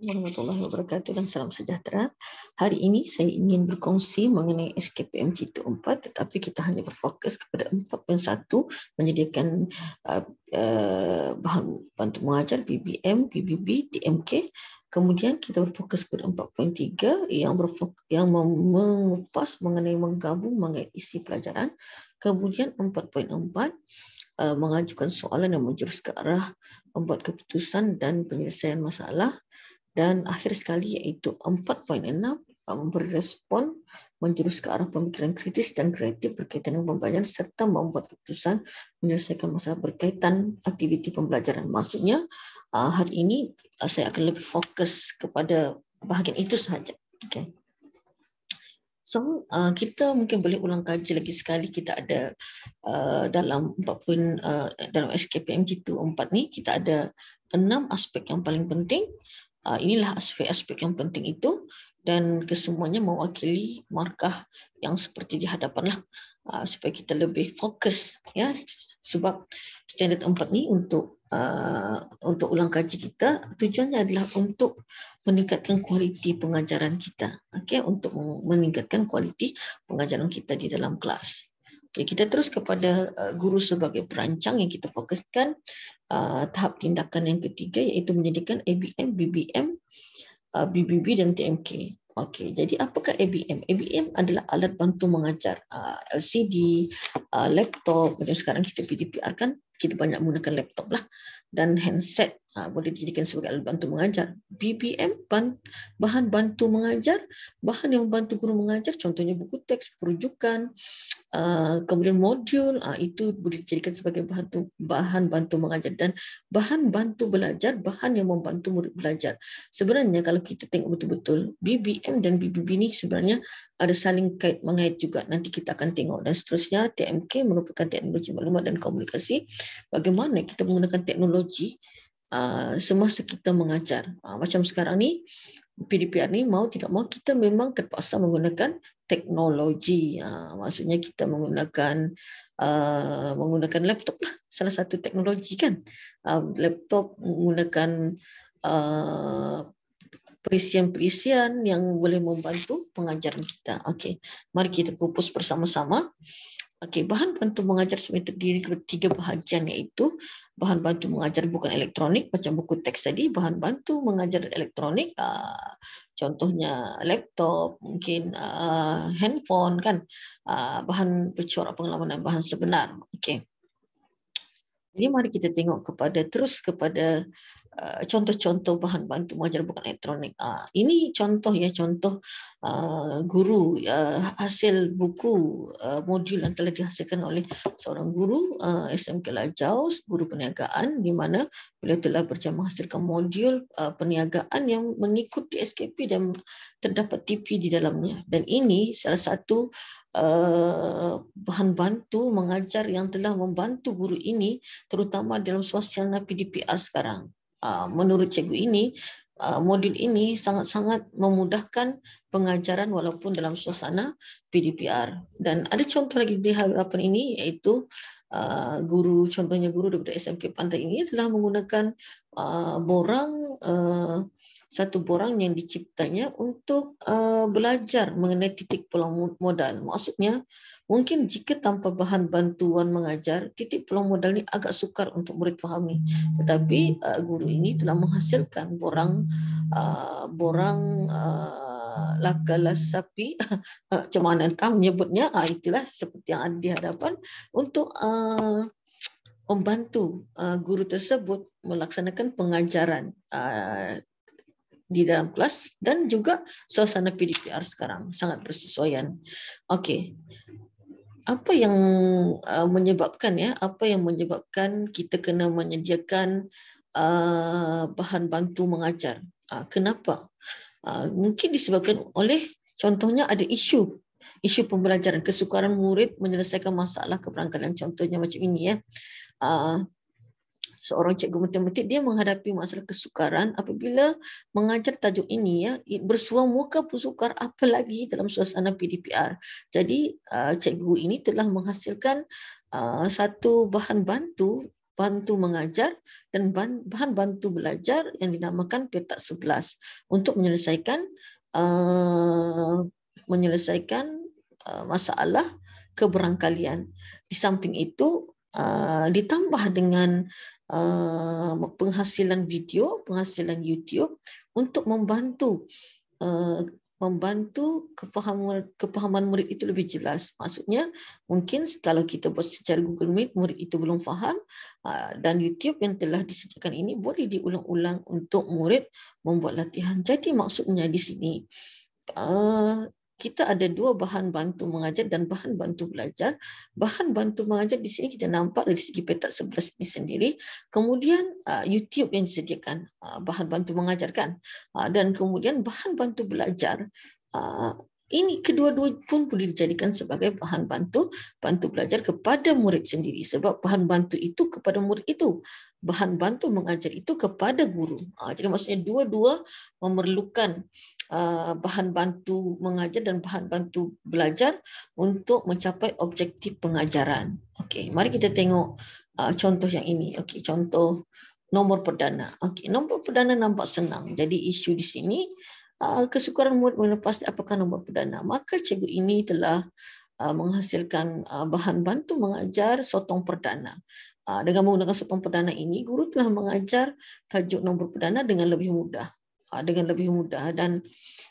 Warahmatullahi wabarakatuh dan salam sejahtera. Hari ini saya ingin berkongsi mengenai SKPM Jitu 4, tetapi kita hanya berfokus kepada 4.1 menyediakan bahan bantu mengajar BBM, BBB, TMK. Kemudian kita berfokus pada 4.3 yang mengupas mengenai menggabung mengenai isi pelajaran. Kemudian 4.4 mengajukan soalan yang menjurus ke arah membuat keputusan dan penyelesaian masalah. Dan akhir sekali iaitu 4.6 berespon menjurus ke arah pemikiran kritis dan kreatif berkaitan dengan pembelajaran serta membuat keputusan menyelesaikan masalah berkaitan aktiviti pembelajaran. Maksudnya hari ini saya akan lebih fokus kepada bahagian itu sahaja. Okay. So kita mungkin boleh ulang kaji lagi sekali. Kita ada dalam dalam SKPM Jitu 4 ni kita ada 6 aspek yang paling penting. Inilah aspek-aspek yang penting itu dan kesemuanya mewakili markah yang seperti di hadapan lah, supaya kita lebih fokus ya, sebab standard 4 ni untuk ulang kaji kita tujuannya adalah untuk meningkatkan kualiti pengajaran kita, okey, untuk meningkatkan kualiti pengajaran kita di dalam kelas. Okay, kita terus kepada guru sebagai perancang yang kita fokuskan tahap tindakan yang ketiga iaitu menyediakan ABM, BBM, BBB dan TMK. Okey, jadi apakah ABM? ABM adalah alat bantu mengajar, LCD, laptop. Dan sekarang kita PDPR kan kita banyak menggunakan laptop lah, dan handset boleh dijadikan sebagai alat bantu mengajar. BBM bahan bantu mengajar, bahan yang membantu guru mengajar, contohnya buku teks, perujukan. Kemudian modul itu boleh dijadikan sebagai bahan bantu mengajar, dan bahan bantu belajar, bahan yang membantu murid belajar. Sebenarnya kalau kita tengok betul-betul BBM dan BBB ni sebenarnya ada saling kait mengait juga. Nanti kita akan tengok, dan seterusnya TMK merupakan teknologi maklumat dan komunikasi. Bagaimana kita menggunakan teknologi semasa kita mengajar. Macam sekarang ni PDPR ni mau tidak mau kita memang terpaksa menggunakan teknologi. Maksudnya kita menggunakan laptop lah, salah satu teknologi kan. Laptop menggunakan perisian-perisian yang boleh membantu pengajaran kita. Okey, mari kita kupas bersama-sama. Okey, bahan bantu mengajar sebenarnya terdiri dari 3 bahagian, iaitu bahan bantu mengajar bukan elektronik macam buku teks tadi, bahan bantu mengajar elektronik, contohnya laptop, mungkin handphone kan, bahan percorak pengalaman dan bahan sebenar. Okey. Jadi mari kita tengok kepada contoh-contoh bahan bantu mengajar bukan elektronik. Ini contoh ya, contoh guru, hasil buku modul yang telah dihasilkan oleh seorang guru SMK Lajaus, guru perniagaan, di mana beliau telah berjaya menghasilkan modul perniagaan yang mengikuti SKP dan terdapat TP di dalamnya. Dan ini salah satu bahan bantu mengajar yang telah membantu guru ini terutama dalam suasana PDPR sekarang. Menurut cikgu ini, modul ini sangat-sangat memudahkan pengajaran walaupun dalam suasana PDPR. Dan ada contoh lagi di hadapan ini, iaitu contohnya guru daripada SMK Pantai ini telah menggunakan satu borang yang diciptanya untuk belajar mengenai titik pulang modal. Maksudnya, mungkin jika tanpa bahan bantuan mengajar, titik pulang modal ini agak sukar untuk murid fahami. Tetapi guru ini telah menghasilkan borang lakalas sapi, macam mana entah menyebutnya, itulah seperti yang ada di hadapan, untuk membantu guru tersebut melaksanakan pengajaran di dalam kelas, dan juga suasana PDPR sekarang sangat bersesuaian. Okey. Apa yang menyebabkan kita kena menyediakan bahan bantu mengajar? Kenapa? Mungkin disebabkan oleh contohnya ada isu pembelajaran, kesukaran murid menyelesaikan masalah keberangkatan, contohnya macam ini ya. Seorang cikgu matematik dia menghadapi masalah kesukaran apabila mengajar tajuk ini ya, bersuang muka pun sukar, apalagi dalam suasana PDPR. Jadi cikgu ini telah menghasilkan satu bahan bantu bantu mengajar dan bahan bantu belajar yang dinamakan petak 11 untuk menyelesaikan masalah keberangkalian. Di samping itu ditambah dengan penghasilan video, penghasilan YouTube untuk membantu kefahaman murid itu lebih jelas. Maksudnya mungkin kalau kita buat secara Google Meet, murid itu belum faham, dan YouTube yang telah disediakan ini boleh diulang-ulang untuk murid membuat latihan. Jadi maksudnya di sini kita ada dua bahan bantu mengajar dan bahan bantu belajar. Bahan bantu mengajar di sini kita nampak dari segi petak 11 ini sendiri. Kemudian YouTube yang disediakan bahan bantu mengajarkan, dan kemudian bahan bantu belajar. Ini kedua-dua pun boleh dijadikan sebagai bahan bantu belajar kepada murid sendiri, sebab bahan bantu itu kepada murid itu, bahan bantu mengajar itu kepada guru. Jadi maksudnya dua-dua memerlukan bahan bantu mengajar dan bahan bantu belajar untuk mencapai objektif pengajaran. Okey, mari kita tengok contoh yang ini. Okey, contoh nombor perdana. Okey, nombor perdana nampak senang. Jadi isu di sini kesukaran murid melepas apakah nombor perdana. Maka cikgu ini telah menghasilkan bahan bantu mengajar sotong perdana. Dengan menggunakan sotong perdana ini, guru telah mengajar tajuk nombor perdana dengan lebih mudah. Dan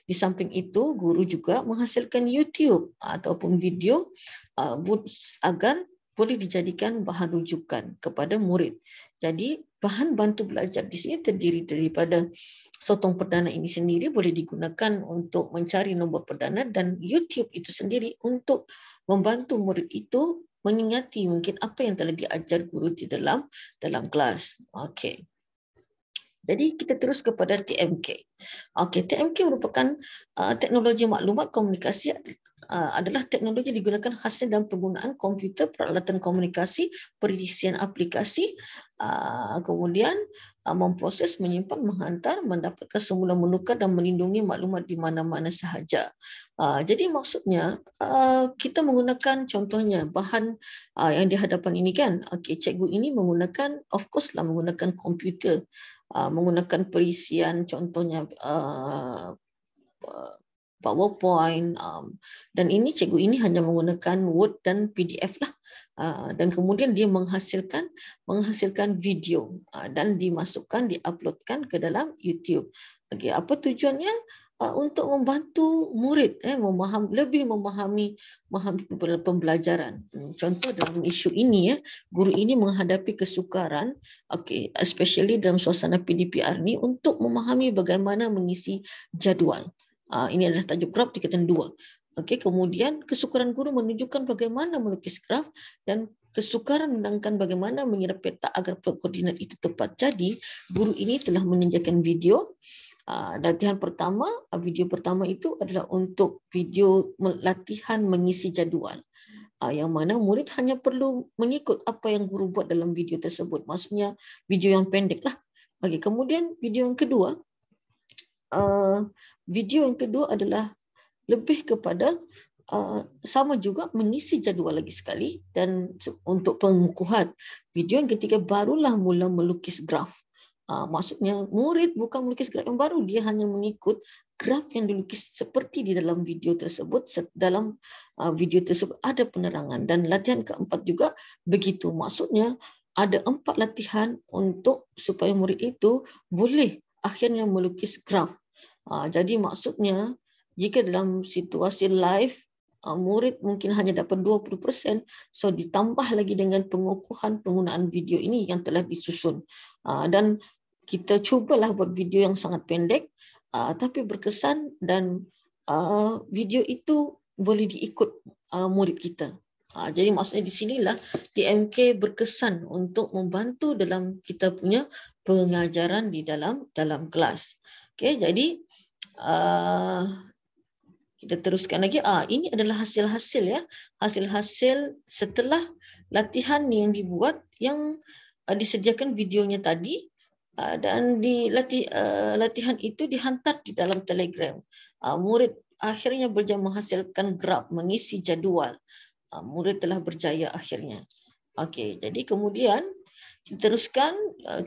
di samping itu, guru juga menghasilkan YouTube ataupun video agar boleh dijadikan bahan rujukan kepada murid. Jadi bahan bantu belajar di sini terdiri daripada sotong perdana ini sendiri boleh digunakan untuk mencari nombor perdana, dan YouTube itu sendiri untuk membantu murid itu mengingati mungkin apa yang telah diajar guru di dalam kelas. Okey. Jadi kita terus kepada TMK. Okey, TMK merupakan teknologi maklumat komunikasi, adalah teknologi digunakan hasil dalam penggunaan komputer, peralatan komunikasi, perisian aplikasi, kemudian memproses, menyimpan, menghantar, mendapatkan semula, menukar dan melindungi maklumat di mana-mana sahaja. Jadi maksudnya kita menggunakan contohnya bahan yang di hadapan ini kan. Okey, cikgu ini menggunakan, of course lah, menggunakan komputer, menggunakan perisian contohnya PowerPoint, dan ini cikgu ini hanya menggunakan Word dan PDF lah, dan kemudian dia menghasilkan video dan dimasukkan, diuploadkan ke dalam YouTube. Okey, apa tujuannya? Untuk membantu murid lebih memahami pembelajaran. Contoh dalam isu ini, guru ini menghadapi kesukaran, especially dalam suasana PDPR ni, untuk memahami bagaimana mengisi jadual. Ini adalah tajuk graf tingkatan 2. Kemudian kesukaran guru menunjukkan bagaimana melukis graf dan kesukaran menangkan bagaimana menyerap peta agar koordinat itu tepat. Jadi guru ini telah menyediakan video. Video pertama itu adalah untuk video latihan mengisi jadual, yang mana murid hanya perlu mengikut apa yang guru buat dalam video tersebut. Maksudnya video yang pendek lah. Kemudian video yang kedua adalah lebih kepada sama juga mengisi jadual lagi sekali, dan untuk pengukuhan. Video yang ketiga barulah mula melukis graf. Maksudnya murid bukan melukis graf yang baru, dia hanya mengikut graf yang dilukis seperti di dalam video tersebut. Dalam video tersebut ada penerangan, dan latihan keempat juga begitu. Maksudnya ada 4 latihan untuk supaya murid itu boleh akhirnya melukis graf. Jadi maksudnya jika dalam situasi live murid mungkin hanya dapat 20%, so ditambah lagi dengan pengukuhan penggunaan video ini yang telah disusun. Dan kita cubalah buat video yang sangat pendek tapi berkesan, dan video itu boleh diikut murid kita. Jadi maksudnya di sinilah TMK berkesan untuk membantu dalam kita punya pengajaran di dalam kelas. Okey, jadi kita teruskan lagi. Ini adalah hasil-hasil ya. Hasil-hasil setelah latihan yang dibuat, yang disediakan videonya tadi, dan latihan itu dihantar di dalam Telegram. Murid akhirnya berjaya menghasilkan graf mengisi jadual. Murid telah berjaya akhirnya. Okey, jadi kemudian Kita teruskan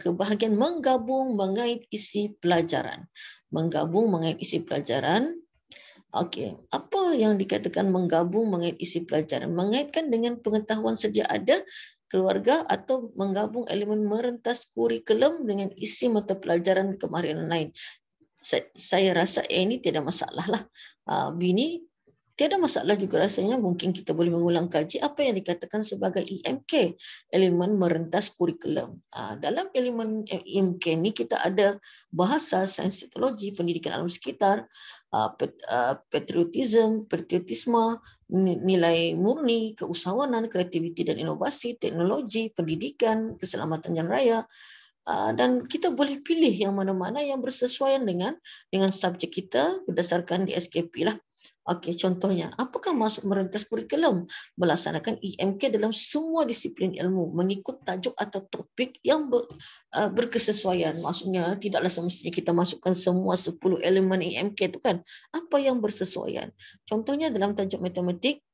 ke bahagian menggabung mengait isi pelajaran. Menggabung mengait isi pelajaran. Okey, apa yang dikatakan menggabung mengait isi pelajaran? Mengaitkan dengan pengetahuan sedia ada keluarga atau menggabung elemen merentas kurikulum dengan isi mata pelajaran kemahiran lain. Saya rasa ini tidak masalah lah. Bini tiada masalah juga rasanya, mungkin kita boleh mengulang kaji apa yang dikatakan sebagai EMK, elemen merentas kurikulum. Dalam elemen EMK ni kita ada bahasa, sains teknologi, pendidikan alam sekitar, patriotisme, nilai murni, keusahawanan, kreativiti dan inovasi, teknologi, pendidikan, keselamatan jalan raya. Dan kita boleh pilih yang mana-mana yang bersesuaian dengan subjek kita berdasarkan di SKP lah. Okey, contohnya, apakah masuk merentas kurikulum? Melaksanakan EMK dalam semua disiplin ilmu mengikut tajuk atau topik yang berkesesuaian. Maksudnya, tidaklah semestinya kita masukkan semua 10 elemen EMK itu kan. Apa yang bersesuaian? Contohnya dalam tajuk matematik,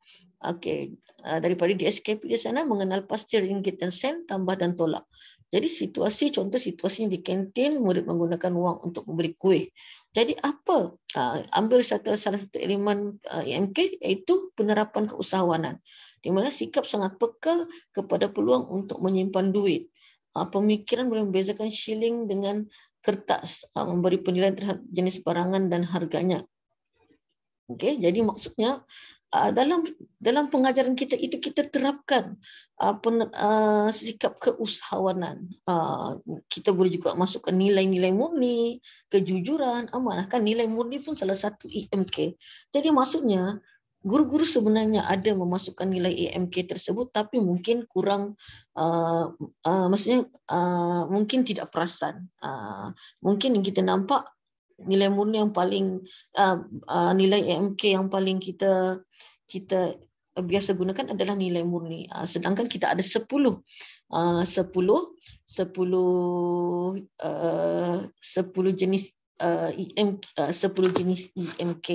okey, daripada di SKP di sana mengenal pasti ringgit dan sen, tambah dan tolak. Jadi contoh situasinya di kantin, murid menggunakan wang untuk membeli kuih. Jadi apa? Ambil salah satu elemen EMK iaitu penerapan keusahawanan. Di mana sikap sangat peka kepada peluang untuk menyimpan duit. Pemikiran boleh membezakan shilling dengan kertas, memberi penilaian terhadap jenis barangan dan harganya. Okey, jadi maksudnya dalam pengajaran kita itu kita terapkan sikap keusahawanan. Kita boleh juga masukkan nilai-nilai murni, kejujuran, amanah. Kan nilai murni pun salah satu EMK. Jadi maksudnya guru-guru sebenarnya ada memasukkan nilai EMK tersebut, tapi mungkin kurang, maksudnya mungkin tidak perasan. Mungkin yang kita nampak nilai murni yang paling nilai EMK yang paling kita biasa gunakan adalah nilai murni. Sedangkan kita ada 10 jenis EMK, 10 jenis EMK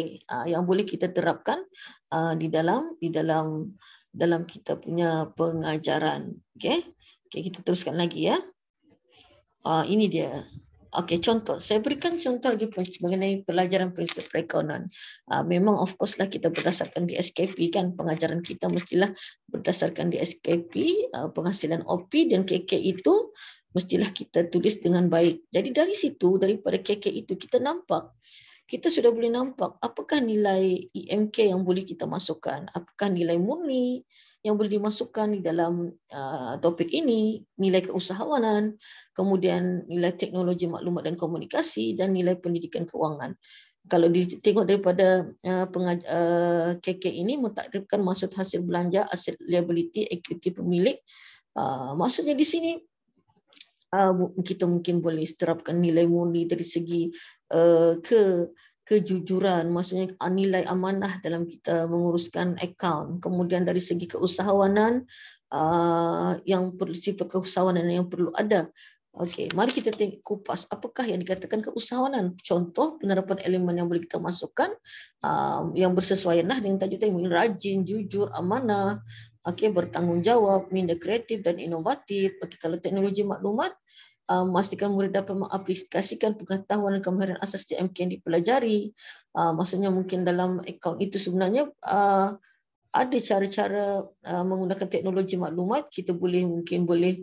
yang boleh kita terapkan di dalam kita punya pengajaran. Okey, kita teruskan lagi ya. Ini dia. Okey, contoh. Saya berikan contoh lagi mengenai pelajaran prinsip perekonomian. Memang of course lah kita berdasarkan di SKP kan, pengajaran kita mestilah berdasarkan di SKP, penghasilan OP dan KK itu mestilah kita tulis dengan baik. Jadi dari situ, daripada KK itu kita sudah boleh nampak apakah nilai EMK yang boleh kita masukkan, apakah nilai murni yang boleh dimasukkan di dalam topik ini, nilai keusahawanan, kemudian nilai teknologi maklumat dan komunikasi, dan nilai pendidikan keuangan. Kalau ditengok daripada KK ini mentakdirkan maksud hasil belanja, aset liability, equity pemilik. Maksudnya di sini kita mungkin boleh terapkan nilai murni dari segi kejujuran, maksudnya nilai amanah dalam kita menguruskan akaun. Kemudian dari segi keusahawanan, yang perlu sifat keusahawanan yang perlu ada. Okey, mari kita kupas apakah yang dikatakan keusahawanan. Contoh penerapan elemen yang boleh kita masukkan yang bersesuaian dengan tajuk tadi, rajin, jujur, amanah, bertanggungjawab, minda kreatif dan inovatif. Kalau teknologi maklumat, memastikan murid dapat mengaplikasikan pengetahuan dan kemahiran asas TMK yang dipelajari. Maksudnya mungkin dalam akaun itu sebenarnya ada cara-cara menggunakan teknologi maklumat, kita mungkin boleh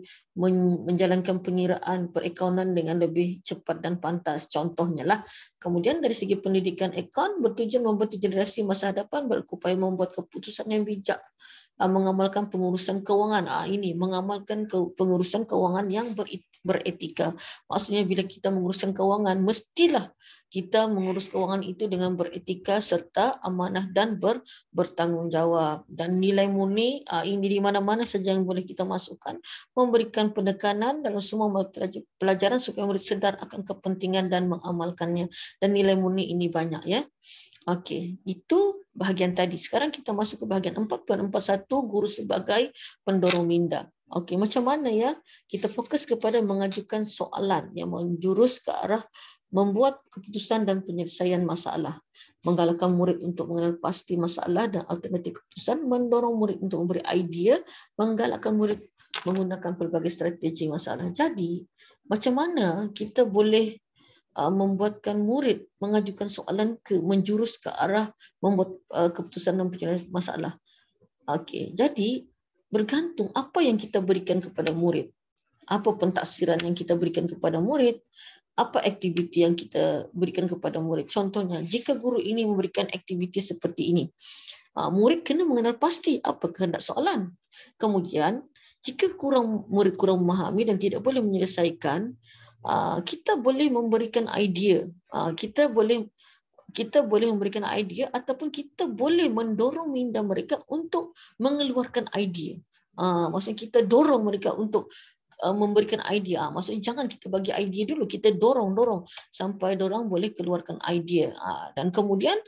menjalankan pengiraan perakaunan dengan lebih cepat dan pantas. Contohnya lah. Kemudian dari segi pendidikan akaun bertujuan membantu generasi masa hadapan berupaya membuat keputusan yang bijak, mengamalkan pengurusan kewangan. Ini mengamalkan pengurusan kewangan yang beretika. Maksudnya bila kita menguruskan kewangan, mestilah kita mengurus kewangan itu dengan beretika serta amanah dan bertanggungjawab. Dan nilai murni ini di mana-mana saja yang boleh kita masukkan, memberikan penekanan dalam semua pelajaran supaya murid sedar akan kepentingan dan mengamalkannya. Dan nilai murni ini banyak ya. Okey, itu bahagian tadi. Sekarang kita masuk ke bahagian 4.41, guru sebagai pendorong minda. Okey, macam mana ya? Kita fokus kepada mengajukan soalan yang menjurus ke arah membuat keputusan dan penyelesaian masalah. Menggalakkan murid untuk mengenal pasti masalah dan alternatif keputusan, mendorong murid untuk memberi idea, menggalakkan murid menggunakan pelbagai strategi masalah. Jadi, macam mana kita boleh membuatkan murid mengajukan soalan menjurus ke arah membuat keputusan dan penyelesaian masalah. Okey, jadi bergantung apa yang kita berikan kepada murid. Apa pentaksiran yang kita berikan kepada murid, apa aktiviti yang kita berikan kepada murid. Contohnya, jika guru ini memberikan aktiviti seperti ini, murid kena mengenal pasti apa kehendak soalan. Kemudian, jika murid kurang memahami dan tidak boleh menyelesaikan, kita boleh memberikan idea. Kita boleh memberikan idea ataupun kita boleh mendorong minda mereka untuk mengeluarkan idea. Maksudnya kita dorong mereka untuk memberikan idea. Maksudnya jangan kita bagi idea dulu, kita dorong sampai dorang boleh keluarkan idea. Dan kemudian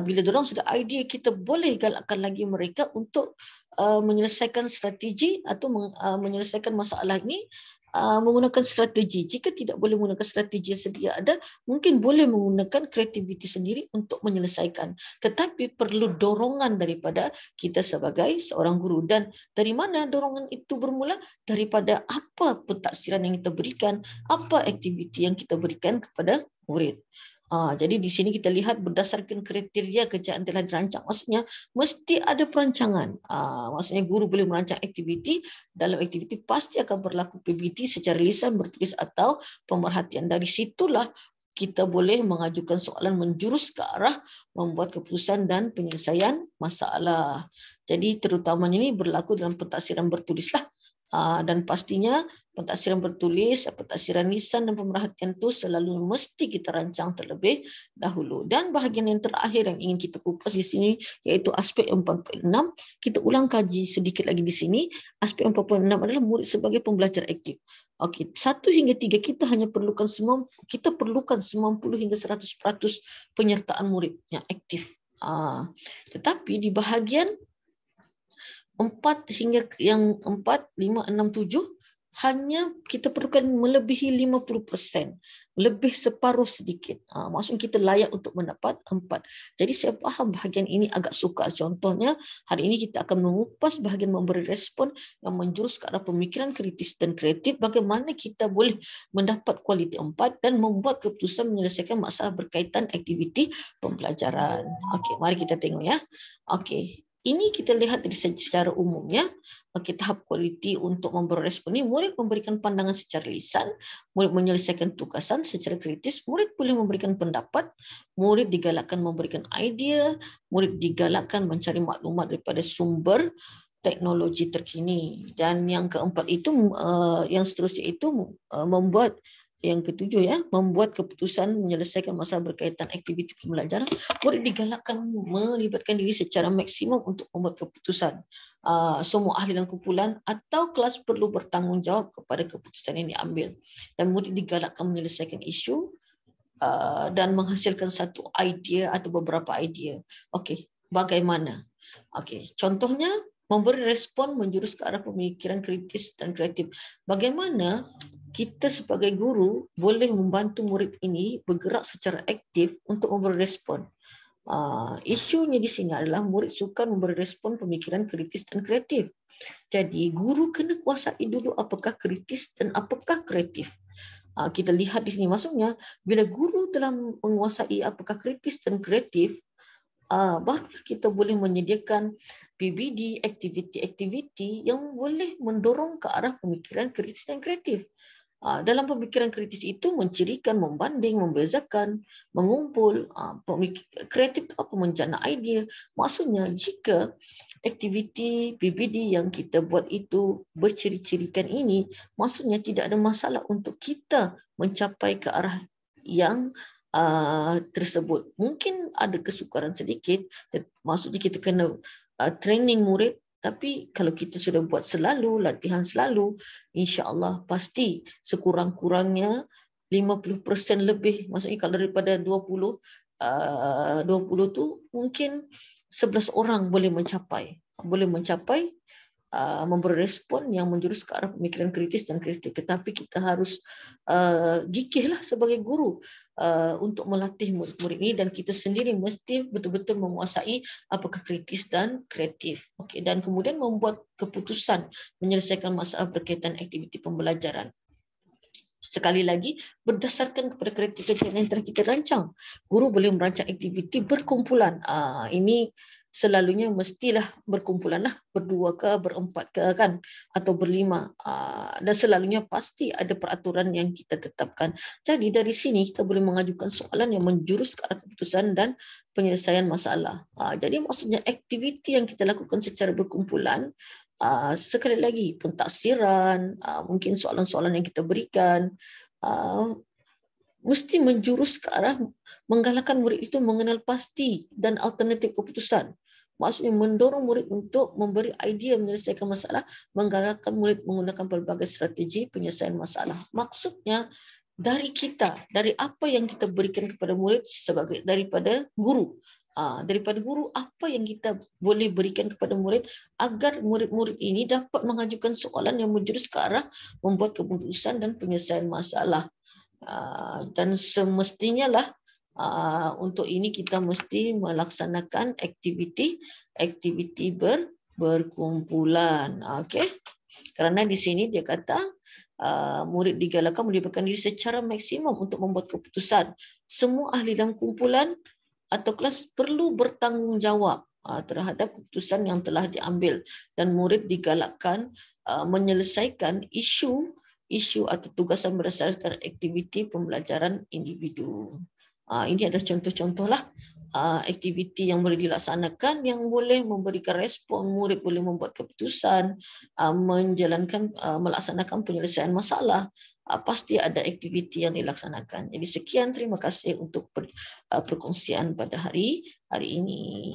bila dorang sudah idea, kita boleh galakkan lagi mereka untuk menyelesaikan strategi atau menyelesaikan masalah ini menggunakan strategi. Jika tidak boleh menggunakan strategi yang sedia ada, mungkin boleh menggunakan kreativiti sendiri untuk menyelesaikan. Tetapi perlu dorongan daripada kita sebagai seorang guru. Dan dari mana dorongan itu bermula? Daripada apa pentaksiran yang kita berikan, apa aktiviti yang kita berikan kepada murid. Jadi di sini kita lihat berdasarkan kriteria kejayaan telah dirancang. Maksudnya mesti ada perancangan. Maksudnya guru boleh merancang aktiviti. Dalam aktiviti pasti akan berlaku PBT secara lisan, bertulis atau pemerhatian. Dari situlah kita boleh mengajukan soalan menjurus ke arah membuat keputusan dan penyelesaian masalah. Jadi terutamanya ini berlaku dalam pentaksiran bertulislah. Dan pastinya pentaksiran bertulis, pentaksiran lisan dan pemerhatian itu selalu mesti kita rancang terlebih dahulu. Dan bahagian yang terakhir yang ingin kita kupas di sini iaitu aspek 4.6. Kita ulang kaji sedikit lagi di sini. Aspek 4.6 adalah murid sebagai pembelajar aktif. Okey, 1 hingga 3 kita perlukan 90 hingga 100% penyertaan murid yang aktif. Tetapi di bahagian 4 hingga yang 4, 5, 6, 7 hanya kita perlukan melebihi 50%, lebih separuh sedikit. Maksudnya kita layak untuk mendapat 4. Jadi saya faham bahagian ini agak sukar. Contohnya hari ini kita akan mengupas bahagian memberi respon yang menjurus ke arah pemikiran kritis dan kreatif. Bagaimana kita boleh mendapat kualiti 4 dan membuat keputusan menyelesaikan masalah berkaitan aktiviti pembelajaran. Okey, mari kita tengok ya. Okey. Ini kita lihat dari secara umumnya, tahap kualiti untuk memberi respon ini, murid memberikan pandangan secara lisan, murid menyelesaikan tugasan secara kritis, murid boleh memberikan pendapat, murid digalakkan memberikan idea, murid digalakkan mencari maklumat daripada sumber teknologi terkini. Dan yang keempat itu, yang seterusnya itu membuat yang ketujuh ya, membuat keputusan menyelesaikan masalah berkaitan aktiviti pembelajaran. Murid digalakkan melibatkan diri secara maksimum untuk membuat keputusan. Semua ahli dan kumpulan atau kelas perlu bertanggungjawab kepada keputusan yang diambil. Dan murid digalakkan menyelesaikan isu dan menghasilkan satu idea atau beberapa idea. Okey, bagaimana? Okey, contohnya memberi respon menjurus ke arah pemikiran kritis dan kreatif. Bagaimana kita sebagai guru boleh membantu murid ini bergerak secara aktif untuk memberi respon. Isunya di sini adalah murid sukar memberi respon pemikiran kritis dan kreatif. Jadi guru kena kuasai dulu apakah kritis dan apakah kreatif. Kita lihat di sini maksudnya bila guru telah menguasai apakah kritis dan kreatif, baru kita boleh menyediakan PBD, aktiviti-aktiviti yang boleh mendorong ke arah pemikiran kritis dan kreatif. Dalam pemikiran kritis itu mencirikan, membanding, membezakan, mengumpul. Kreatif itu apa? Menjana idea. Maksudnya jika aktiviti PBD yang kita buat itu berciri-cirikan ini, maksudnya tidak ada masalah untuk kita mencapai ke arah yang tersebut. Mungkin ada kesukaran sedikit, maksudnya kita kena training murid. Tapi kalau kita sudah buat selalu, latihan selalu, insya-Allah pasti sekurang-kurangnya 50% lebih. Maksudnya kalau daripada 20 tu mungkin 11 orang boleh mencapai. memberi respon yang menjurus ke arah pemikiran kritis dan kreatif. Tetapi kita harus gigihlah sebagai guru untuk melatih murid-murid ini, dan kita sendiri mesti betul-betul menguasai apakah kritis dan kreatif. Okey, dan kemudian membuat keputusan menyelesaikan masalah berkaitan aktiviti pembelajaran. Sekali lagi, berdasarkan kepada kriteria yang telah kita rancang, guru boleh merancang aktiviti berkumpulan. Ini selalunya mestilah berkumpulan lah, berdua ke, berempat ke kan, atau berlima. Dan selalunya pasti ada peraturan yang kita tetapkan. Jadi dari sini kita boleh mengajukan soalan yang menjurus ke arah keputusan dan penyelesaian masalah. Jadi maksudnya aktiviti yang kita lakukan secara berkumpulan, sekali lagi pentaksiran, mungkin soalan-soalan yang kita berikan, mesti menjurus ke arah menggalakkan murid itu mengenal pasti dan alternatif keputusan. Maksudnya mendorong murid untuk memberi idea menyelesaikan masalah, menggalakkan murid menggunakan pelbagai strategi penyelesaian masalah. Maksudnya dari kita, dari apa yang kita berikan kepada murid sebagai daripada guru. Daripada guru, apa yang kita boleh berikan kepada murid agar murid-murid ini dapat mengajukan soalan yang menjurus ke arah membuat keputusan dan penyelesaian masalah. Dan semestinya lah untuk ini kita mesti melaksanakan aktiviti berkumpulan. Okey. Kerana di sini dia kata murid digalakkan melibatkan diri secara maksimum untuk membuat keputusan. Semua ahli dalam kumpulan atau kelas perlu bertanggungjawab terhadap keputusan yang telah diambil, dan murid digalakkan menyelesaikan isu atau tugasan berdasarkan aktiviti pembelajaran individu. Ini adalah contoh-contohlah aktiviti yang boleh dilaksanakan yang boleh memberikan respon, murid boleh membuat keputusan, melaksanakan penyelesaian masalah. Pasti ada aktiviti yang dilaksanakan. Jadi sekian, terima kasih untuk perkongsian pada hari ini.